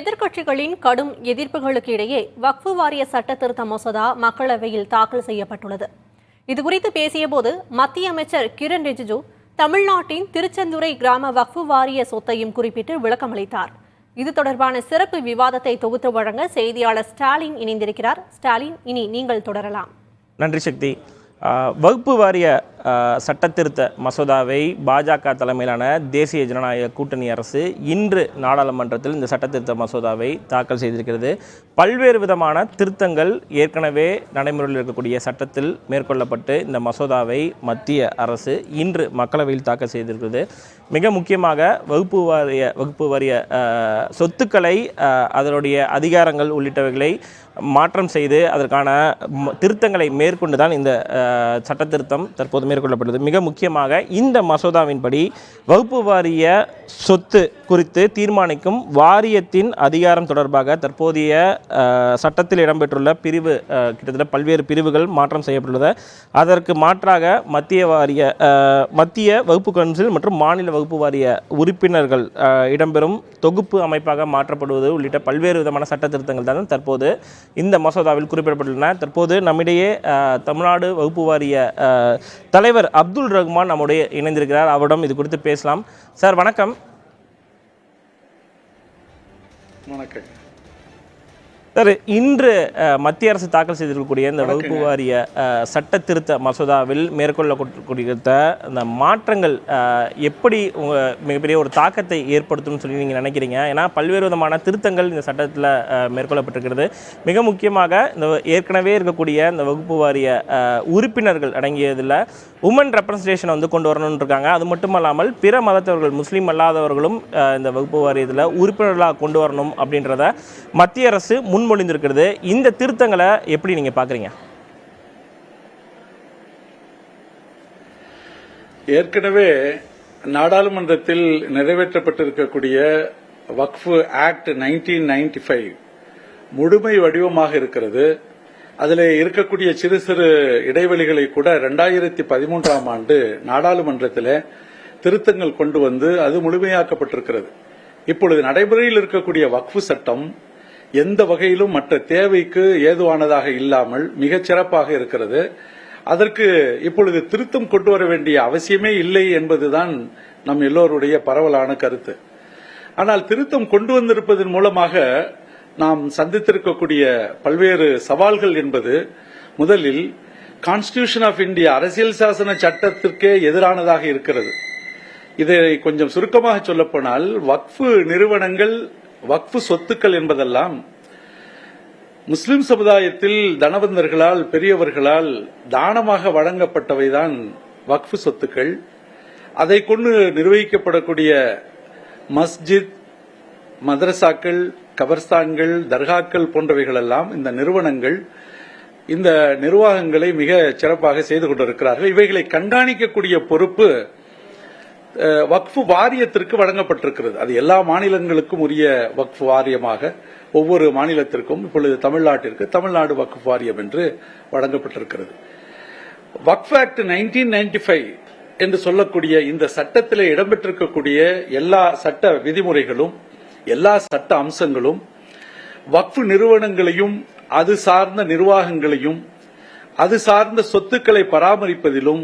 எதிர்க்கட்சிகளின் கடும் எதிர்ப்புகளுக்கு இடையே வக்ஃபு வாரிய சட்ட திருத்த மசோதா மக்களவையில் தாக்கல் செய்யப்பட்டுள்ளது. இதுகுறித்து பேசியபோது மத்திய அமைச்சர் கிரண் ரிஜிஜு தமிழ்நாட்டின் திருச்செந்துறை கிராம வக்ஃபு வாரிய சொத்தையும் குறிப்பிட்டு விளக்கமளித்தார். இது தொடர்பான சிறப்பு விவாதத்தை தொகுத்து வழங்க செய்தியாளர் ஸ்டாலின் இணைந்திருக்கிறார். ஸ்டாலின், இனி நீங்கள் தொடரலாம். நன்றி சக்தி. வகுப்பு வாரிய சட்டத்திருத்த மசோதாவை பாஜக தலைமையிலான தேசிய ஜனநாயக கூட்டணி அரசு இன்று நாடாளுமன்றத்தில் இந்த சட்டத்திருத்த மசோதாவை தாக்கல் செய்திருக்கிறது. பல்வேறு விதமான திருத்தங்கள் ஏற்கனவே நடைமுறையில் இருக்கக்கூடிய சட்டத்தில் மேற்கொள்ளப்பட்டு இந்த மசோதாவை மத்திய அரசு இன்று மக்களவையில் தாக்கல் செய்திருக்கிறது. மிக முக்கியமாக வகுப்பு வாரிய சொத்துக்களை அதனுடைய அதிகாரங்கள் உள்ளிட்டவைகளை மாற்றம் செய்து அதற்கான திருத்தங்களை மேற்கொண்டு தான் இந்த சட்ட திருத்தம் தற்போது மேற்கொள்ளப்பட்டது. மிக முக்கியமாக இந்த மசோதாவின்படி வகுப்பு வாரிய சொத்து குறித்து தீர்மானிக்கும் வாரியத்தின் அதிகாரம் தொடர்பாக தற்போதைய சட்டத்தில் இடம்பெற்றுள்ள பிரிவு கிட்டத்தட்ட பல்வேறு பிரிவுகள் மாற்றம் செய்யப்பட்டுள்ளது. அதற்கு மாற்றாக மத்திய வகுப்பு கவுன்சில் மற்றும் மாநில வகுப்பு வாரிய உறுப்பினர்கள் இடம்பெறும் தொகுப்பு அமைப்பாக மாற்றப்படுவது உள்ளிட்ட பல்வேறு விதமான சட்ட திருத்தங்கள் தான் தற்போது இந்த மசோதாவில் குறிப்பிடப்பட்டுள்ளன. தற்போது நம்மிடையே தமிழ்நாடு வகுப்பு வாரிய தலைவர் அப்துல் ரஹ்மான் நம்முடைய இணைந்திருக்கிறார். அவரிடம் இது குறித்து பேசலாம். சார் வணக்கம். வணக்கம் சார், இன்று மத்திய அரசு தாக்கல் செய்திருக்கக்கூடிய இந்த வகுப்பு வாரிய சட்ட திருத்த மசோதாவில் மேற்கொள்ளக்கூடிய இந்த மாற்றங்கள் எப்படி மிகப்பெரிய ஒரு தாக்கத்தை ஏற்படுத்தும்னு சொல்லி நீங்கள் நினைக்கிறீங்க? ஏன்னா பல்வேறு விதமான திருத்தங்கள் இந்த சட்டத்தில் மேற்கொள்ளப்பட்டிருக்கிறது. மிக முக்கியமாக இந்த ஏற்கனவே இருக்கக்கூடிய இந்த வகுப்பு வாரிய உறுப்பினர்கள் அடங்கியதில் உமன் ரெப்ரசன்டேஷனை கொண்டு வரணும்னு இருக்காங்க. அது மட்டும் இல்லாமல் பிற மதத்தவர்கள், முஸ்லீம் அல்லாதவர்களும் இந்த வகுப்பு வாரியத்தில் உறுப்பினர்களாக கொண்டு வரணும் அப்படின்றத மத்திய அரசு முன்மொழிந்திருக்கிறது. இந்த திருத்தங்களை எப்படி நீங்க பாக்குறீங்க? ஏற்கனவே நாடாளுமன்றத்தில் நிறைவேற்றப்பட்டிருக்கக்கூடிய வக்ஃபு ஆக்ட் 1995 முழுமை வடிவமாக இருக்கிறது. அதில் இருக்கக்கூடிய சிறு சிறு இடைவெளிகளை கூட 2013ஆம் ஆண்டு நாடாளுமன்றத்தில் திருத்தங்கள் கொண்டு வந்து அது முழுமையாக்கப்பட்டிருக்கிறது. இப்பொழுது நடைமுறையில் இருக்கக்கூடிய வக்ஃபு சட்டம் எந்த வகையிலும் மற்ற தேவைக்கு ஏதுவானதாக இல்லாமல் மிகச் சிறப்பாக இருக்கிறது. அதற்கு இப்பொழுது திருத்தம் கொண்டு வர வேண்டிய அவசியமே இல்லை என்பதுதான் நம் எல்லோருடைய பரவலான கருத்து. ஆனால் திருத்தம் கொண்டு வந்திருப்பதன் மூலமாக நாம் சந்தித்திருக்கக்கூடிய பல்வேறு சவால்கள் என்பது, முதலில் கான்ஸ்டிடியூஷன் ஆஃப் இந்தியா, அரசியல் சாசன சட்டத்திற்கே எதிரானதாக இருக்கிறது. இதை கொஞ்சம் சுருக்கமாக சொல்லப்போனால், வக்ஃபு நிறுவனங்கள், வக்ஃபு சொத்துக்கள் என்பதெல்லாம் முஸ்லிம் சமுதாயத்தில் தனவந்தர்களால், பெரியவர்களால் தானமாக வழங்கப்பட்டவைதான் வக்ஃபு சொத்துக்கள். அதை கொண்டு நிர்வகிக்கப்படக்கூடிய மஸ்ஜித், மதரசாக்கள், கபர்ஸ்தான்கள், தர்காக்கள் போன்றவைகளெல்லாம் இந்த நிறுவனங்கள் இந்த நிர்வாகங்களை மிக சிறப்பாக செய்து கொண்டிருக்கிறார்கள். இவைகளை கண்காணிக்கக்கூடிய பொறுப்பு வக்ஃபு வாரியத்திற்கு வழங்கப்பட்டிருக்கிறது. அது எல்லா மாநிலங்களுக்கும் உரிய வக்ஃபு வாரியமாக ஒவ்வொரு மாநிலத்திற்கும் இப்பொழுது தமிழ்நாட்டிற்கு தமிழ்நாடு வக்ஃபு வாரியம் என்று வழங்கப்பட்டிருக்கிறது. வக்ஃப் ஆக்ட் 1995 என்று சொல்லக்கூடிய இந்த சட்டத்தில் இடம்பெற்றிருக்கக்கூடிய எல்லா சட்ட விதிமுறைகளும், எல்லா சட்ட அம்சங்களும் வக்ஃபு நிறுவனங்களையும், அது சார்ந்த நிர்வாகங்களையும், அது சார்ந்த சொத்துக்களை பராமரிப்பதிலும்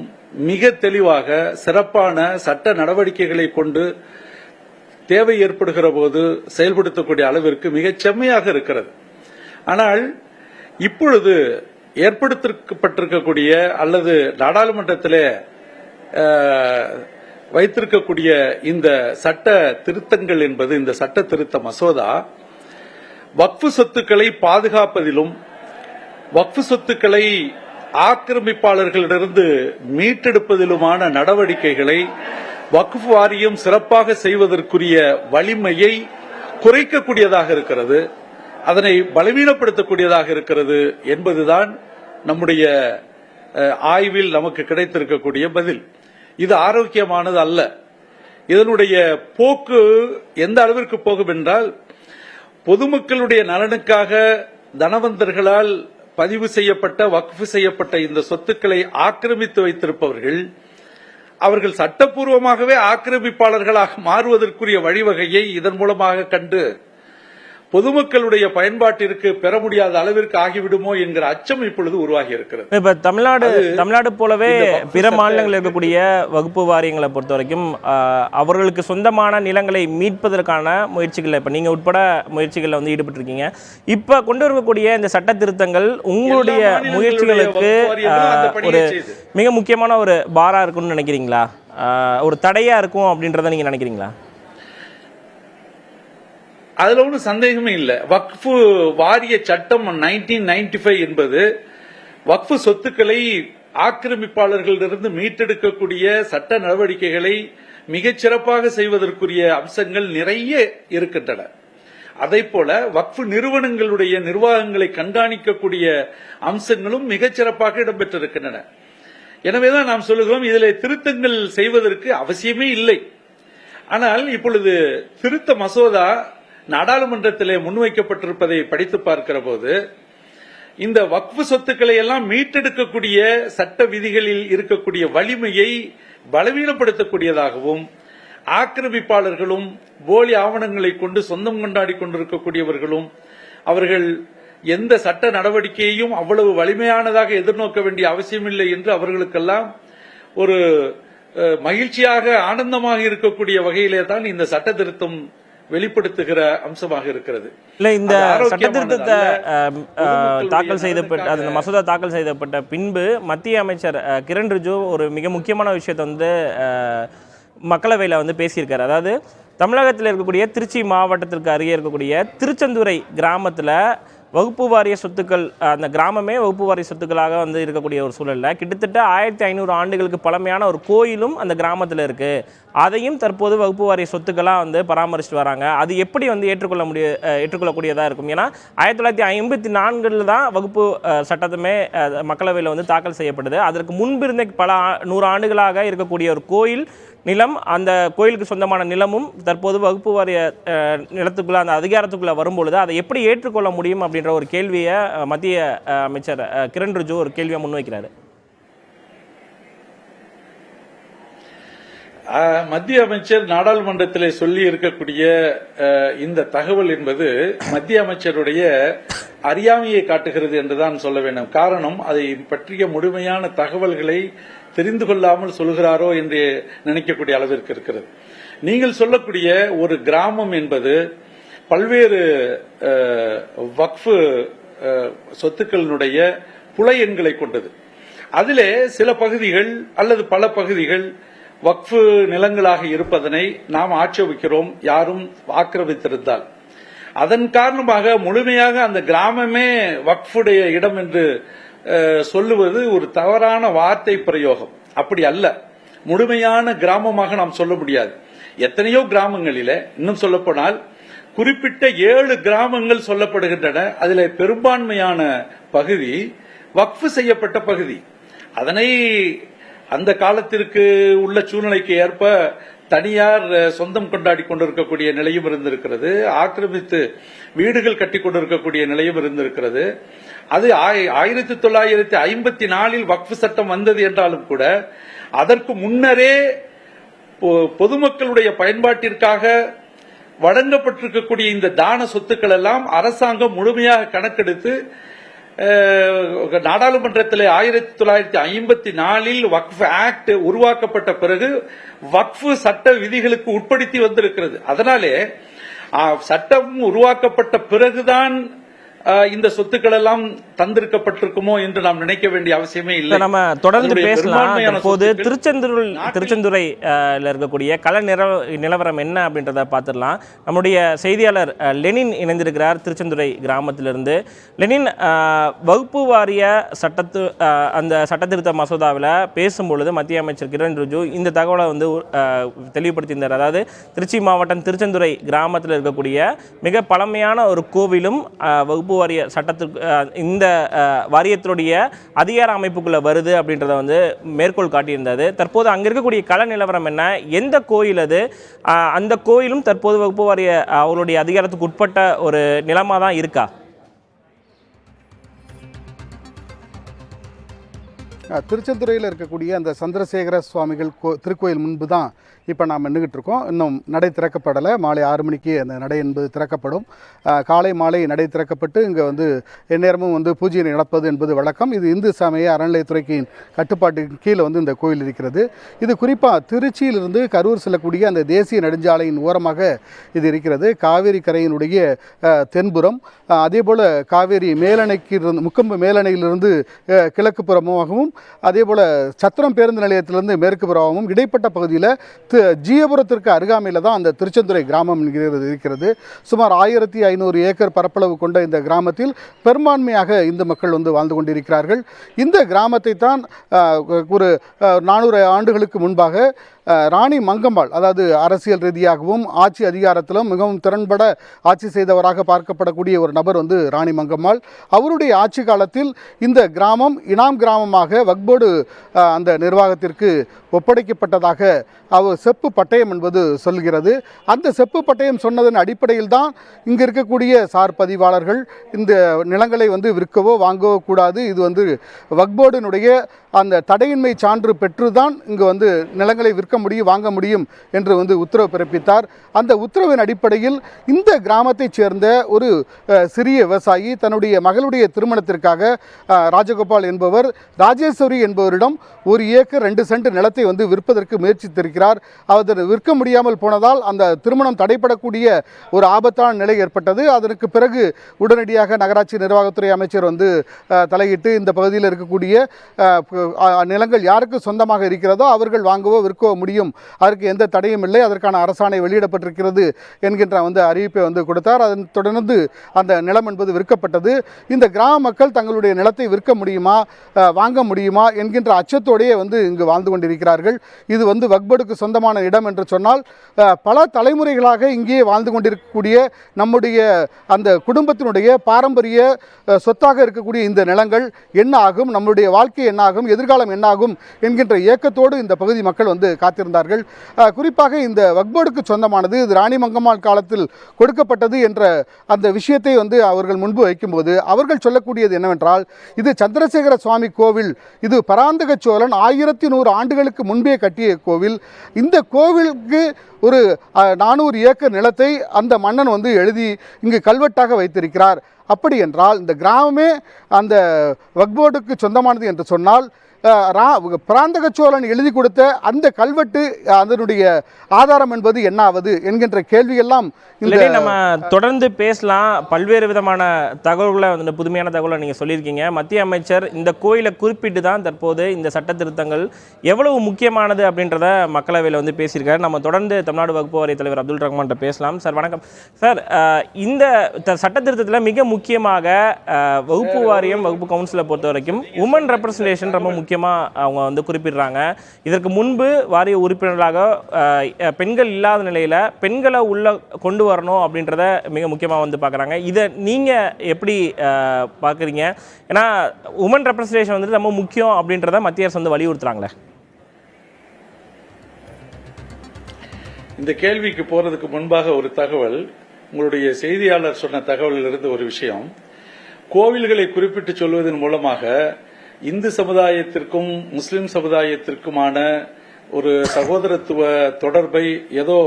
மிக தெளிவாக சிறப்பான சட்ட நடவடிக்கைகளை கொண்டு தேவை ஏற்படுகிற போது செயல்படுத்தக்கூடிய அளவிற்கு மிகச் செம்மையாக இருக்கிறது. ஆனால் இப்பொழுது ஏற்படுத்தப்பட்டிருக்கக்கூடிய அல்லது நாடாளுமன்றத்தில் வைத்திருக்கக்கூடிய இந்த சட்ட திருத்தங்கள் என்பது, இந்த சட்ட திருத்த மசோதா வக்ஃபு சொத்துக்களை பாதுகாப்பதிலும், வக்ஃபு சொத்துக்களை ஆக்கிரமிப்பாளர்களிடமிருந்து மீட்டெடுப்பதிலுமான நடவடிக்கைகளை வக்ஃப் வாரியம் சிறப்பாக செய்வதற்குரிய வலிமையை குறைக்கக்கூடியதாக இருக்கிறது, அதனை பலவீனப்படுத்தக்கூடியதாக இருக்கிறது என்பதுதான் நம்முடைய ஆய்வில் நமக்கு கிடைத்திருக்கக்கூடிய பதில். இது ஆரோக்கியமானது அல்ல. இதனுடைய போக்கு எந்த அளவிற்கு போகும் என்றால், பொதுமக்களுடைய நலனுக்காக தனவந்தர்களால் பதிவு செய்யப்பட்ட, வக்ஃபு செய்யப்பட்ட இந்த சொத்துக்களை ஆக்கிரமித்து வைத்திருப்பவர்கள் அவர்கள் சட்டப்பூர்வமாகவே ஆக்கிரமிப்பாளர்களாக மாறுவதற்குரிய வழிவகையை இதன் மூலமாக கண்டு பொதுமக்களுடைய பயன்பாட்டிற்கு பெற முடியாத அளவிற்கு ஆகிவிடுமோ என்கிற அச்சம் இப்பொழுது உருவாகி இருக்கிறது. இப்ப தமிழ்நாடு போலவே பிற மாநிலங்களில் இருக்கக்கூடிய வகுப்பு வாரியங்களை பொறுத்த வரைக்கும் அவர்களுக்கு சொந்தமான நிலங்களை மீட்பதற்கான முயற்சிகள் இப்ப நீங்க உட்பட முயற்சிகளில் வந்து ஈடுபட்டு இருக்கீங்க. இப்ப கொண்டு வரக்கூடிய இந்த சட்ட திருத்தங்கள் உங்களுடைய முயற்சிகளுக்கு ஒரு மிக முக்கியமான ஒரு பாரா இருக்கும்னு நினைக்கிறீங்களா? ஒரு தடையா இருக்கும் அப்படின்றத நீங்க நினைக்கிறீங்களா? அதுல ஒன்றும் சந்தேகமே இல்லை. வக்ஃபு வாரிய சட்டம் 1995 என்பது வக்ஃபு சொத்துக்களை ஆக்கிரமிப்பாளர்களிலிருந்து மீட்டெடுக்கக்கூடிய சட்ட நடவடிக்கைகளை மிகச் சிறப்பாக செய்வதற்குரிய அம்சங்கள் நிறைய இருக்கின்றன. அதை போல வக்ஃபு நிறுவனங்களுடைய நிர்வாகங்களை கண்காணிக்கக்கூடிய அம்சங்களும் மிகச் சிறப்பாக இடம்பெற்றிருக்கின்றன. எனவேதான் நாம் சொல்லுகிறோம், இதில் திருத்தங்கள் செய்வதற்கு அவசியமே இல்லை. ஆனால் இப்பொழுது திருத்த மசோதா நாடாளுமன்றத்திலே முன்வைக்கப்பட்டிருப்பதை படித்து பார்க்கிற போது இந்த வக்ஃபு சொத்துக்களை எல்லாம் மீட்டெடுக்கக்கூடிய சட்ட விதிகளில் இருக்கக்கூடிய வலிமையை பலவீனப்படுத்தக்கூடியதாகவும், ஆக்கிரமிப்பாளர்களும் போலி ஆவணங்களை கொண்டு சொந்தம் கொண்டாடி கொண்டிருக்கக்கூடியவர்களும் அவர்கள் எந்த சட்ட நடவடிக்கையையும் அவ்வளவு வலிமையானதாக எதிர்நோக்க வேண்டிய அவசியமில்லை என்று அவர்களுக்கெல்லாம் ஒரு மகிழ்ச்சியாக ஆனந்தமாக இருக்கக்கூடிய வகையிலே தான் இந்த சட்ட திருத்தம் வெளிப்படுத்துகிற அம்சமாக இருக்கிறது. இல்ல, இந்த சட்டத்திருத்தத்தை தாக்கல் செய்யப்பட்ட அந்த மசோதா தாக்கல் செய்யப்பட்ட பின்பு மத்திய அமைச்சர் கிரண் ரிஜிஜு ஒரு மிக முக்கியமான விஷயத்தை வந்து மக்களவையில் வந்து பேசியிருக்காரு. அதாவது தமிழகத்தில் இருக்கக்கூடிய திருச்சி மாவட்டத்திற்கு அருகே இருக்கக்கூடிய திருச்செந்துறை கிராமத்தில் வகுப்பு வாரிய சொத்துக்கள், அந்த கிராமமே வகுப்பு வாரிய சொத்துக்களாக வந்து இருக்கக்கூடிய ஒரு சூழலில் கிட்டத்தட்ட 1500 ஆண்டுகளுக்கு பழமையான ஒரு கோயிலும் அந்த கிராமத்தில் இருக்குது. அதையும் தற்போது வகுப்பு வாரிய சொத்துக்களாக வந்து பராமரிச்சுட்டு வராங்க. அது எப்படி வந்து ஏற்றுக்கொள்ளக்கூடியதாக இருக்கும்? ஏன்னா 1954 தான் வகுப்பு சட்டத்துமே மக்களவையில் வந்து தாக்கல் செய்யப்படுது. அதற்கு முன்பிருந்த பல 100 ஆண்டுகளாக இருக்கக்கூடிய ஒரு கோயில் நிலம், அந்த கோயிலுக்கு சொந்தமான நிலமும் தற்போது வகுப்பு வாரிய நிலத்துக்குள்ள அந்த அதிகாரத்துக்குள்ள வரும்பொழுது அதை எப்படி ஏற்றுக்கொள்ள முடியும் அப்படின்ற ஒரு கேள்வியை மத்திய அமைச்சர் கிரண் ரிஜிஜு ஒரு கேள்வியை முன்வைக்கிறாரு. மத்திய அமைச்சர் நாடாளுமன்றத்தில் சொல்லி இருக்கக்கூடிய இந்த தகவல் என்பது மத்திய அமைச்சருடைய அறியாமையை காட்டுகிறது என்றுதான் சொல்ல வேண்டும். காரணம், அதை பற்றிய முழுமையான தகவல்களை தெரிந்து கொள்ளாமல் சொல்கிறாரோ என்று நினைக்கக்கூடிய அளவிற்கு இருக்கிறது. நீங்கள் சொல்லக்கூடிய ஒரு கிராமம் என்பது பல்வேறு வக்ஃபு சொத்துக்களினுடைய புல எண்களை கொண்டது. அதிலே சில பகுதிகள் அல்லது பல பகுதிகள் வக்ஃபு நிலங்களாக இருப்பதனை நாம் ஆட்சேபிக்கிறோம், யாரும் ஆக்கிரமித்திருந்தால். அதன் காரணமாக முழுமையாக அந்த கிராமமே வக்ஃபுடைய இடம் என்று சொல்லுவது ஒரு தவறான வார்த்தை பிரயோகம். அப்படி அல்ல, முழுமையான கிராமமாக நாம் சொல்ல முடியாது. எத்தனையோ கிராமங்களில, இன்னும் சொல்லப்போனால் குறிப்பிட்ட 7 கிராமங்கள் சொல்லப்படுகின்றன. அதில் பெரும்பான்மையான பகுதி வக்ஃபு செய்யப்பட்ட பகுதி. அதனை அந்த காலத்திற்கு உள்ள சூழ்நிலைக்கு ஏற்ப தனியார் சொந்தம் கொண்டாடி கொண்டிருக்கக்கூடிய நிலையும் இருந்திருக்கிறது, ஆக்கிரமித்து வீடுகள் கட்டி கொண்டிருக்கக்கூடிய நிலையும் இருந்திருக்கிறது. அது 1954 வக்ஃபு சட்டம் வந்தது என்றாலும் கூட அதற்கு முன்னரே பொதுமக்களுடைய பயன்பாட்டிற்காக வழங்கப்பட்டிருக்கக்கூடிய இந்த தான சொத்துக்கள் எல்லாம் அரசாங்கம் முழுமையாக கணக்கெடுத்து நாடாளுமன்றத்தில் 1954 வக்ஃப் ஆக்ட் உருவாக்கப்பட்ட பிறகு வக்ஃபு சட்ட விதிகளுக்கு உட்படுத்தி வந்திருக்கிறது. அதனாலே சட்டம் உருவாக்கப்பட்ட பிறகுதான் இந்த சொத்துக்கள் எல்லாம் தந்திருக்கப்பட்டிருக்குமோ என்று நாம் நினைக்க வேண்டிய அவசியமே இல்லை. நம்ம தொடர்ந்து பேசலாம். தற்போது திருச்செந்துறை இருக்கக்கூடிய கள நிலவரம் என்ன அப்படின்றத பார்த்துடலாம். நம்முடைய செய்தியாளர் லெனின் இணைந்திருக்கிறார் திருச்செந்துறை கிராமத்திலிருந்து. லெனின், வகுப்பு வாரிய அந்த சட்டத்திருத்த மசோதாவில் பேசும்பொழுது மத்திய அமைச்சர் கிரண் ரிஜிஜு இந்த தகவலை வந்து தெளிவுபடுத்தியிருந்தார். அதாவது திருச்சி மாவட்டம் திருச்செந்துறை கிராமத்தில் இருக்கக்கூடிய மிக பழமையான ஒரு கோவிலும் வகுப்பு வாரிய சட்டத்திற்கு இந்த வாரியத்தினுடைய அதிகார அமைப்புக்குள்ள வருது அப்படின்றத வந்து மேற்கோள் காட்டியிருந்தது. தற்போது அங்க இருக்கக்கூடிய கள நிலவரம் என்ன, எந்த கோயில் அது, அந்த கோயிலும் தற்போது வகுப்பு வாரிய அவருடைய அதிகாரத்துக்கு உட்பட்ட ஒரு நிலமா தான் இருக்கா? திருச்செந்துறையில் இருக்கக்கூடிய அந்த சந்திரசேகர சுவாமிகள் திருக்கோயில் முன்பு தான் இப்போ நாம் நின்றுக்கிட்டு இருக்கோம். இன்னும் நடை திறக்கப்படலை. மாலை 6 மணிக்கு அந்த நடை என்பது திறக்கப்படும். காலை மாலை நடை திறக்கப்பட்டு இங்கே வந்து எந்நேரமும் வந்து பூஜை நடப்பது என்பது வழக்கம். இது இந்து சமய அறநிலையத்துறைக்கு கட்டுப்பாட்டுக்கு கீழே வந்து இந்த கோயில் இருக்கிறது. இது குறிப்பாக திருச்சியிலிருந்து கரூர் செல்லக்கூடிய அந்த தேசிய நெடுஞ்சாலையின் ஓரமாக இது இருக்கிறது. காவேரி கரையினுடைய தென்புறம், அதே போல் காவேரி மேலணைக்கு முக்கொம்பு மேலணையிலிருந்து கிழக்கு புறமாகவும், அதே போல் சத்திரம் பேருந்து நிலையத்திலிருந்து மேற்கு புறமாகவும் இடைப்பட்ட பகுதியில் ஜீயபுரத்திற்கு அருகாமையில் தான் அந்த திருச்செந்துறை கிராமம் இருக்கிறது. சுமார் 1500 ஏக்கர் பரப்பளவு கொண்ட இந்த கிராமத்தில் பெரும்பான்மையாக இந்து மக்கள் வந்து வாழ்ந்து கொண்டிருக்கிறார்கள். இந்த கிராமத்தை தான் ஒரு 400 ஆண்டுகளுக்கு முன்பாக ராணி மங்கம்மாள், அதாவது அரசியல் ரீதியாகவும் ஆட்சி அதிகாரத்திலும் மிகவும் திறன்பட ஆட்சி செய்தவராக பார்க்கப்படக்கூடிய ஒரு நபர் வந்து ராணி மங்கம்மாள். அவருடைய ஆட்சி காலத்தில் இந்த கிராமம் இனாம் கிராமமாக வக்போர்டு அந்த நிர்வாகத்திற்கு ஒப்படைக்கப்பட்டதாக அவர் செப்பு பட்டயம் என்பது சொல்கிறது. அந்த செப்பு பட்டயம் சொன்னதன் அடிப்படையில் தான் இங்கே இருக்கக்கூடிய சார் பதிவாளர்கள் இந்த நிலங்களை வந்து விற்கவோ வாங்கவோ கூடாது, இது வந்து வக்போர்டினுடைய அந்த தடையின்மை சான்று பெற்றுதான் இங்கு வந்து நிலங்களை விற்க முடியும், வாங்க முடியும் என்று வந்து உத்தரவு பிறப்பித்தார். அந்த உத்தரவின் அடிப்படையில் இந்த கிராமத்தைச் சேர்ந்த ஒரு சிறிய விவசாயி தன்னுடைய மகளுடைய திருமணத்திற்காக ராஜகோபால் என்பவர் ராஜேஸ்வரி என்பவரிடம் 1 ஏக்கர் 2 சென்ட் நிலத்தை வந்து விற்பதற்கு முயற்சித்திருக்கிறார். அவர் விற்க முடியாமல் போனதால் அந்த திருமணம் தடைப்படக்கூடிய ஒரு ஆபத்தான நிலை ஏற்பட்டது. அதற்கு பிறகு உடனடியாக நகராட்சி நிர்வாகத்துறை அமைச்சர் வந்து தலையிட்டு இந்த பகுதியில் இருக்கக்கூடிய நிலங்கள் யாருக்கு சொந்தமாக இருக்கிறதோ அவர்கள் வாங்கவோ விற்கவோ முடியும், அதற்கு எந்த தடையும் இல்லை, அதற்கான அரசாணை வெளியிடப்பட்டிருக்கிறது என்கின்ற வந்து அறிவிப்பை வந்து கொடுத்தார். அதன் தொடர்ந்து அந்த நிலம் என்பது விற்கப்பட்டது. இந்த கிராம மக்கள் தங்களுடைய நிலத்தை விற்க முடியுமா, வாங்க முடியுமா என்கின்ற அச்சத்தோடையே வந்து இங்கு வாழ்ந்து கொண்டிருக்கிறார்கள். இது வந்து வக்போர்டுக்கு சொந்தமான இடம் என்று சொன்னால் பல தலைமுறைகளாக இங்கே வாழ்ந்து கொண்டிருக்கக்கூடிய நம்முடைய அந்த குடும்பத்தினுடைய பாரம்பரிய சொத்தாக இருக்கக்கூடிய இந்த நிலங்கள் என்ன ஆகும், நம்முடைய வாழ்க்கை என்ன ஆகும், எதிர்காலம் என்னாகும் என்கின்ற ஏக்கத்தோடு இந்த பகுதி மக்கள் வந்து காத்திருந்தார்கள். குறிப்பாக இந்த வக்போர்டுக்கு சொந்தமானது இது ராணி மங்கம்மாள் காலத்தில் கொடுக்கப்பட்டது என்ற அந்த விஷயத்தை வந்து அவர்கள் முன்பு வைக்கும்போது அவர்கள் சொல்லக்கூடியது என்னவென்றால், இது சந்திரசேகர சுவாமி கோவில், இது பராந்தக சோழன் 1100 ஆண்டுகளுக்கு முன்பே கட்டிய கோவில். இந்த கோவிலுக்கு ஒரு 400 ஏக்கர் நிலத்தை அந்த மன்னன் வந்து எழுதி இங்கு கல்வெட்டாக வைத்திருக்கிறார். அப்படி என்றால் இந்த கிராமமே அந்த வக்போர்டுக்கு சொந்தமானது என்று சொன்னால் பராந்தக சோழன் எழுதி கொடுத்த அந்த கல்வெட்டு அதனுடைய ஆதாரம் என்பது என்ன ஆவது என்கின்ற கேள்வியெல்லாம் நம்ம தொடர்ந்து பேசலாம். பல்வேறு விதமான தகவல்களை வந்து புதுமையான தகவலை நீங்கள் சொல்லியிருக்கீங்க. மத்திய அமைச்சர் இந்த கோயிலை குறிப்பிட்டு தான் தற்போது இந்த சட்ட திருத்தங்கள் எவ்வளவு முக்கியமானது அப்படின்றத மக்களவையில் வந்து பேசியிருக்காரு. நம்ம தொடர்ந்து தமிழ்நாடு வகுப்பு வாரிய தலைவர் அப்துல் ரஹ்மான்கிட்ட பேசலாம். சார் வணக்கம். சார், இந்த சட்ட திருத்தத்தில் மிக முக்கியமாக வகுப்பு வாரியம், வகுப்பு கவுன்சிலை பொறுத்த வரைக்கும் உமன் ரெப்ரசன்டேஷன் ரொம்ப முக்கியமாக அவங்க வந்து குறிப்பிடுறாங்க. இதற்கு முன்பு வாரிய உறுப்பினர்களாக பெண்கள் இல்லாத நிலையில் பெண்களை உள்ள கொண்டு வரணும் அப்படின்றத மிக முக்கியமாக வந்து பார்க்குறாங்க. இதை நீங்கள் எப்படி பார்க்குறீங்க? ஏன்னா உமன் ரெப்ரசன்டேஷன் வந்து ரொம்ப முக்கியம் அப்படின்றத மத்திய அரசு வந்து வலியுறுத்துறாங்களே. இந்த கேள்விக்கு போறதுக்கு முன்பாக ஒரு தகவல், உங்களுடைய செய்தியாளர் சொன்ன தகவலில் இருந்து ஒரு விஷயம். கோவில்களை குறிப்பிட்டு சொல்வதன் மூலமாக இந்து சமுதாயத்திற்கும் முஸ்லிம் சமுதாயத்திற்குமான ஒரு சகோதரத்துவ தொடர்பை ஏதோ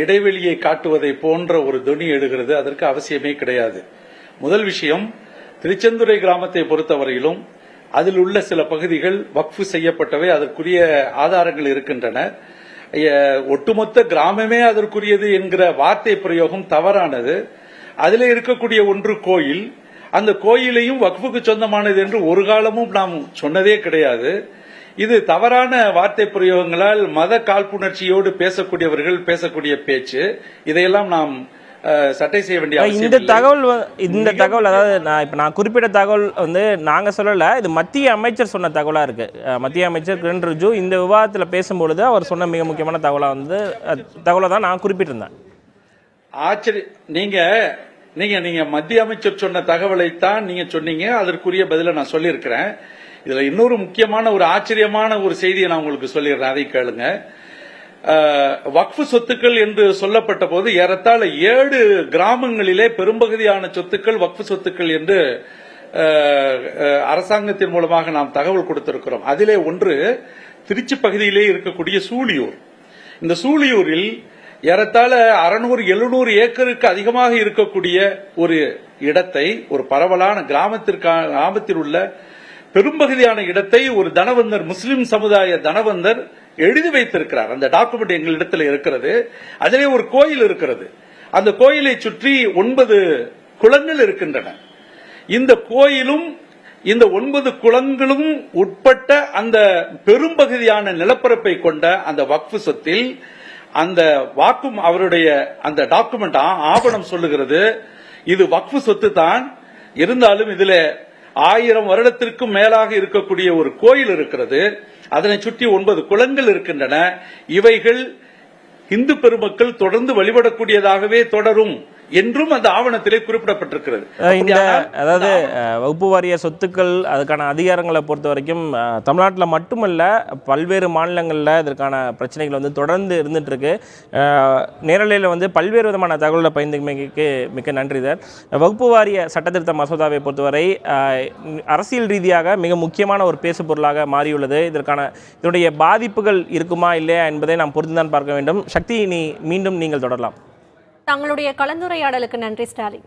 இடைவெளியை காட்டுவதை போன்ற ஒரு தொனி எழுகிறது. அதற்கு அவசியமே கிடையாது. முதல் விஷயம், திருச்செந்துறை கிராமத்தை பொறுத்தவரையிலும் அதில் உள்ள சில பகுதிகள் வக்ஃபு செய்யப்பட்டவை, அதற்குரிய ஆதாரங்கள் இருக்கின்றன. ஒட்டுமொத்த கிராமமே அதற்குரியது என்கிற வார்த்தை பிரயோகம் தவறானது. அதில் இருக்கக்கூடிய ஒன்று கோயில். அந்த கோயிலையும் வக்ஃபுக்கு சொந்தமானது என்று ஒரு காலமும் நாம் சொன்னதே கிடையாது. இது தவறான வார்த்தை பிரயோகங்களால் மத காழ்ப்புணர்ச்சியோடு பேசக்கூடியவர்கள் பேசக்கூடிய பேச்சு. இதையெல்லாம் நாம் சட்டை செய்ய வேண்டிய இந்த தகவல் அதாவது நான் குறிப்பிட்ட தகவல் வந்து நாங்க சொல்லல, இது மத்திய அமைச்சர் சொன்ன தகவலா இருக்கு. மத்திய அமைச்சர் கிரண் ரிஜிஜு இந்த விவாதத்தில் பேசும்பொழுது அவர் சொன்ன மிக முக்கியமான தகவலை தான் நான் குறிப்பிட்டிருந்தேன். நீங்க மத்திய அமைச்சர் சொன்ன தகவலைத்தான் நீங்க சொன்னீங்க. அதற்குரிய பதில நான் சொல்லியிருக்கிறேன். இதுல இன்னொரு முக்கியமான ஒரு ஆச்சரியமான ஒரு செய்தியை நான் உங்களுக்கு சொல்லிடுறேன், அதை கேளுங்க. வக்ஃபு சொத்துக்கள் என்று சொல்லப்பட்ட போது ஏறத்தாழ 7 கிராமங்களிலே பெரும்பகுதியான சொத்துக்கள் வக்ஃபு சொத்துக்கள் என்று அரசாங்கத்தின் மூலமாக நாம் தகவல் கொடுத்திருக்கிறோம். அதிலே ஒன்று திருச்சி பகுதியிலே இருக்கக்கூடிய சூழியூர். இந்த சூழியூரில் ஏறத்தாழ 600-700 ஏக்கருக்கு அதிகமாக இருக்கக்கூடிய ஒரு இடத்தை, ஒரு பரவலான கிராமத்தில் உள்ள பெரும்பகுதியான இடத்தை ஒரு தனவந்தர், முஸ்லிம் சமுதாய தனவந்தர் எழுதி வைத்திருக்கிறார். அந்த டாக்குமெண்ட் எங்களிடத்தில் இருக்கிறது. அதிலே ஒரு கோயில் இருக்கிறது. அந்த கோயிலை சுற்றி 9 குளங்கள் இருக்கின்றன. இந்த கோயிலும் இந்த 9 குளங்களும் உட்பட்ட அந்த பெரும்பகுதியான நிலப்பரப்பை கொண்ட அந்த வக்ஃப் சொத்தில் அந்த வாக்கும் அவருடைய அந்த டாக்குமெண்ட் ஆவணம் சொல்லுகிறது, இது வக்ஃப் சொத்து தான், இருந்தாலும் இதுல 1000 வருடத்திற்கும் மேலாக இருக்கக்கூடிய ஒரு கோயில் இருக்கிறது. அதனை சுற்றி 9 குளங்கள் இருக்கின்றன. இவைகள் இந்து பெருமக்கள் தொடர்ந்து வழிபடக்கூடியதாகவே தொடரும் என்றும் அந்த ஆவணத்திலே குறிப்பிடப்பட்டிருக்கிறது. அதாவது வகுப்பு வாரிய சொத்துக்கள், அதுக்கான அதிகாரங்களை பொறுத்த வரைக்கும் தமிழ்நாட்டில் மட்டுமல்ல, பல்வேறு மாநிலங்களில் இதற்கான பிரச்சனைகள் வந்து தொடர்ந்து இருந்துட்டு இருக்கு. நேரலையில் வந்து பல்வேறு விதமான தகவல்களை பகிர்ந்தமைக்கு மிக்க நன்றி சார். வகுப்பு வாரிய சட்டத்திருத்த மசோதாவை பொறுத்தவரை அரசியல் ரீதியாக மிக முக்கியமான ஒரு பேசு பொருளாக மாறியுள்ளது. இதனுடைய பாதிப்புகள் இருக்குமா இல்லையா என்பதை நாம் பொறுத்துதான் பார்க்க வேண்டும். சக்தி, மீண்டும் நீங்கள் தொடரலாம். தங்களுடைய கலந்துரையாடலுக்கு நன்றி ஸ்டாலின்.